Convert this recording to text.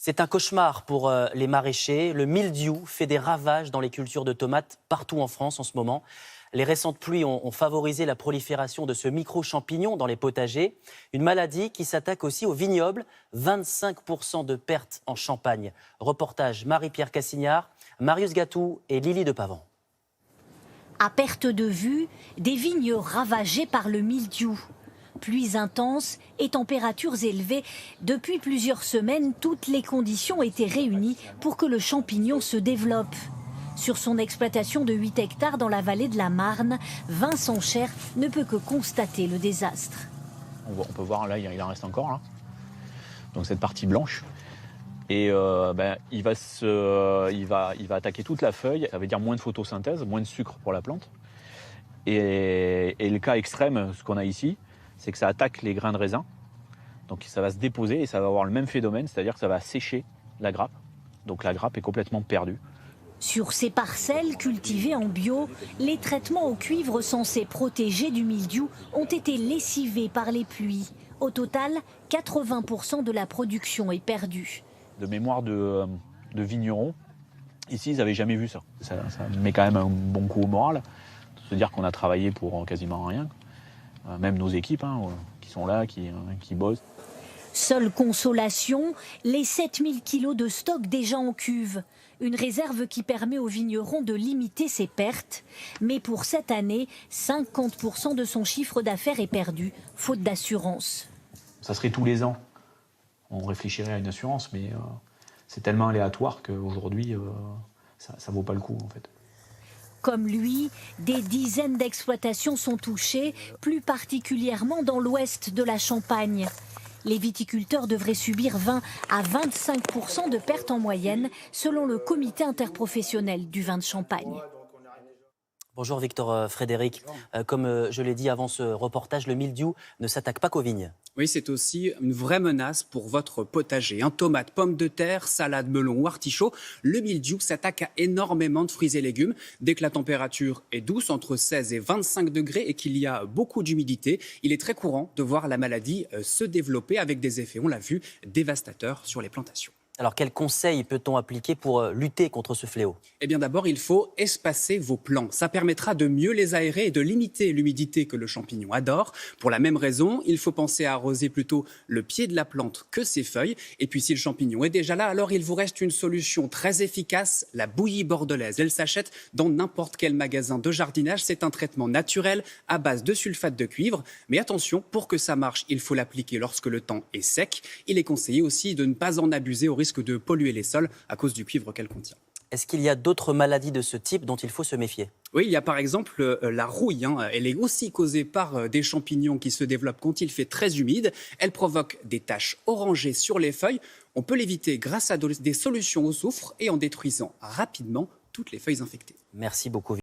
C'est un cauchemar pour les maraîchers. Le mildiou fait des ravages dans les cultures de tomates partout en France en ce moment. Les récentes pluies ont favorisé la prolifération de ce micro-champignon dans les potagers. Une maladie qui s'attaque aussi aux vignobles. 25% de pertes en Champagne. Reportage Marie-Pierre Cassignard, Marius Gatou et Lily de Pavant. À perte de vue, des vignes ravagées par le mildiou. Pluies intenses et températures élevées. Depuis plusieurs semaines, toutes les conditions étaient réunies pour que le champignon se développe. Sur son exploitation de 8 hectares dans la vallée de la Marne, Vincent Cher ne peut que constater le désastre. On peut voir, là, il en reste encore, là. Donc cette partie blanche. Et il va attaquer toute la feuille. Ça veut dire moins de photosynthèse, moins de sucre pour la plante. Et le cas extrême, ce qu'on a ici, c'est que ça attaque les grains de raisin. Donc ça va se déposer et ça va avoir le même phénomène, c'est-à-dire que ça va sécher la grappe. Donc la grappe est complètement perdue. Sur ces parcelles cultivées en bio, les traitements au cuivre censés protéger du mildiou ont été lessivés par les pluies. Au total, 80% de la production est perdue. De mémoire de vignerons, ici, ils n'avaient jamais vu ça. Ça met quand même un bon coup au moral, de se dire qu'on a travaillé pour quasiment rien. Même nos équipes qui sont là, qui bossent. Seule consolation, les 7000 kilos de stock déjà en cuve. Une réserve qui permet aux vignerons de limiter ses pertes. Mais pour cette année, 50% de son chiffre d'affaires est perdu, faute d'assurance. Ça serait tous les ans. On réfléchirait à une assurance, mais c'est tellement aléatoire qu'aujourd'hui, ça ne vaut pas le coup, en fait. Comme lui, des dizaines d'exploitations sont touchées, plus particulièrement dans l'ouest de la Champagne. Les viticulteurs devraient subir 20 à 25% de pertes en moyenne, selon le comité interprofessionnel du vin de Champagne. Bonjour Victor Frédéric. Comme je l'ai dit avant ce reportage, le mildiou ne s'attaque pas qu'aux vignes. Oui, c'est aussi une vraie menace pour votre potager. Tomates, pommes de terre, salade, melon ou artichaut, le mildiou s'attaque à énormément de fruits et légumes. Dès que la température est douce, entre 16 et 25 degrés, et qu'il y a beaucoup d'humidité, il est très courant de voir la maladie se développer avec des effets, on l'a vu, dévastateurs sur les plantations. Alors, quels conseils peut-on appliquer pour lutter contre ce fléau? Eh bien d'abord, il faut espacer vos plants. Ça permettra de mieux les aérer et de limiter l'humidité que le champignon adore. Pour la même raison, il faut penser à arroser plutôt le pied de la plante que ses feuilles. Et puis si le champignon est déjà là, alors il vous reste une solution très efficace, la bouillie bordelaise. Elle s'achète dans n'importe quel magasin de jardinage. C'est un traitement naturel à base de sulfate de cuivre. Mais attention, pour que ça marche, il faut l'appliquer lorsque le temps est sec. Il est conseillé aussi de ne pas en abuser au risque de polluer les sols à cause du cuivre qu'elle contient. Est-ce qu'il y a d'autres maladies de ce type dont il faut se méfier? Oui, il y a par exemple la rouille. Elle est aussi causée par des champignons qui se développent quand il fait très humide. Elle provoque des taches orangées sur les feuilles. On peut l'éviter grâce à des solutions au soufre et en détruisant rapidement toutes les feuilles infectées. Merci beaucoup.